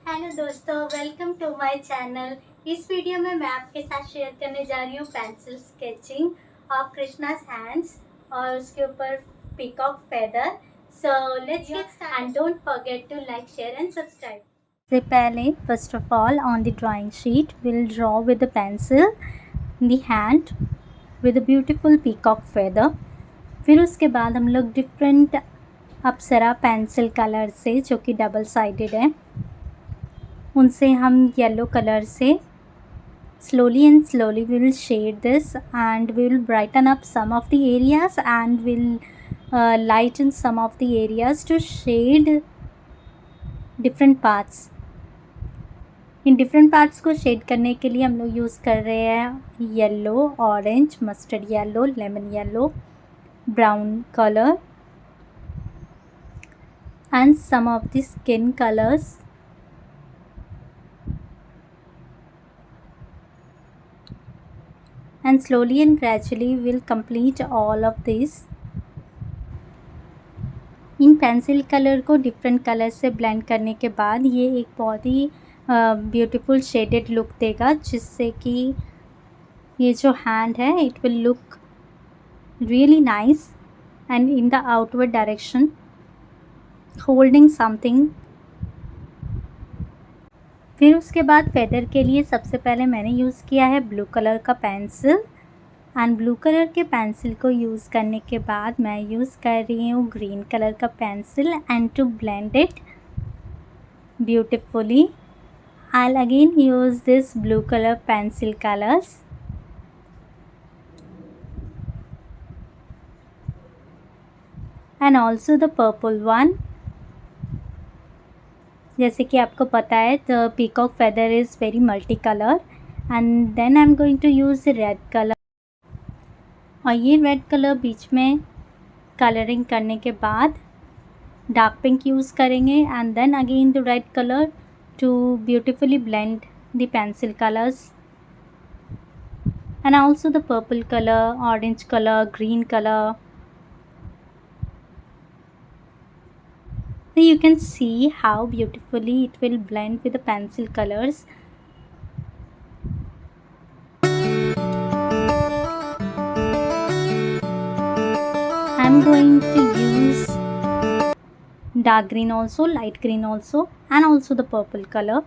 Hello दोस्तों, welcome to my channel. इस video में मैं आपके साथ शेयर करने जा रही हूँ pencil sketching of Krishna's hands और उसके ऊपर peacock feather. So let's get started and don't forget to like, share and subscribe. से पहले first of all on the drawing sheet will draw with the pencil the hand with a beautiful peacock feather. फिर उसके बाद हम लोग different अप्सरा pencil colour से, जो कि डबल साइडेड है, उनसे हम येलो कलर से slowly we will shade this and we will brighten up some of the areas and will lighten some of the areas to shade different parts. In different parts को shade करने के लिए हम लोग use कर रहे हैं yellow, orange, mustard yellow, lemon yellow, brown colour and some of the skin colors. And slowly and gradually we'll complete all of this. In pencil colour को डिफरेंट कलर से ब्लेंड करने के बाद ये एक बहुत ही ब्यूटीफुल शेडेड लुक देगा, जिससे कि ये जो हैंड है it will look really nice and in the outward direction holding something. फिर उसके बाद फेदर के लिए सबसे पहले मैंने यूज़ किया है ब्लू कलर का पेंसिल एंड ब्लू कलर के पेंसिल को यूज़ करने के बाद मैं यूज़ कर रही हूँ ग्रीन कलर का pencil and to blend it beautifully I'll again use this blue color pencil colors and also the purple one. जैसे कि आपको पता है the peacock feather is very multicolor and then I'm going to use the red color. और ये red colour बीच में colouring करने के बाद डार्क पिंक यूज़ करेंगे and then again the red colour to beautifully blend the pencil colours and also the purple color, orange color, green color. So you can see how beautifully it will blend with the pencil colors. I'm going to use dark green also, light green also, and also the purple color.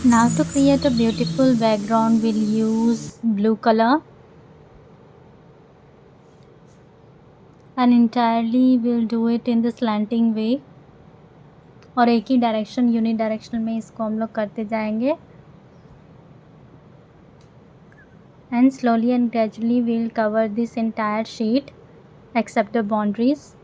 Now to create a beautiful background we'll use blue color and entirely we'll do it in the slanting way और एक ही direction unidirectional में इसको हम लोग करते जाएंगे and slowly and gradually we'll cover this entire sheet except the boundaries.